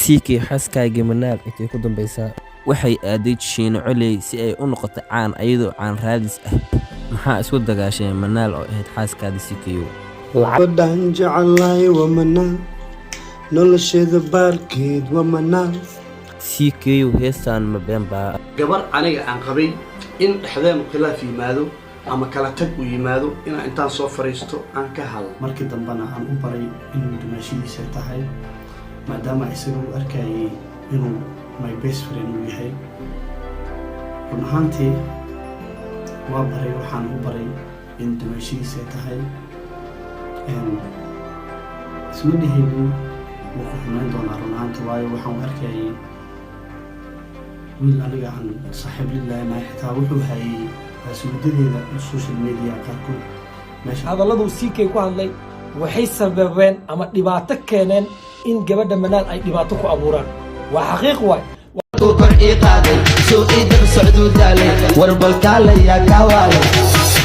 siikii xaaskaagii manaal intay ku dambaysaa waxay aaday Shiino Coley si ay u noqoto caan ayadoo caan raadis ah maxaa isku dagaasheen manaal oo ahayd xaaskaada sikiyo wadaan jecelahay waa manaal nolosheeda baarkeed waa manaal sikiyo heestaan ma been baa gabar aniga aan qabay in dhexdeenu khilaaf yimaado ama kala tag u yimaado inaan intaan soo fariisto aan ka hadlo markii dambana aan u baray inuu dumaashidiisa tahay maadaama isaga uu arkayay inuu my best friend uu yahay run ahaantii waa baray waxaan u baray in dumaashidiisa tahay isma dhihaynin wuu ku xumayn doonaa run ahaantii waayo waxaan u arkayay wiil aniga aan saaxiib lillahi nahay xitaa wuxuu hayay mas'uuliyadeeda social media qaarkood hadalladu siikay ku hadlay waxay sababeen ama dhibaato keeneen in gabadha manaal ay dhibaato ku abuuraan waa xaqiiq waay kor ii qaaday soo ii dab socduu daalay warbalkaale yaa kaawaalay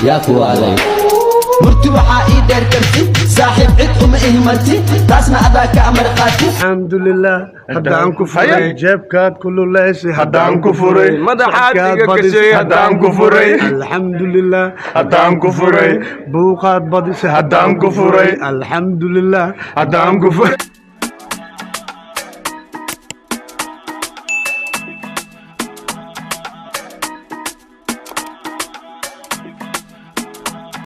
yaa kuwaalay murti waxaa ii dheer karti saaxiib cid uma ihmarti taasna adaa ka amar qaati alxamdulilah haddaan ku furay jeebkaad kululaysay haddaan ku furay madaxaad iga gashay haddaan ku furay alxamdulilah haddaan ku furay buuqaad badisay haddaan ku furay alxamdulilah haddaan ku furay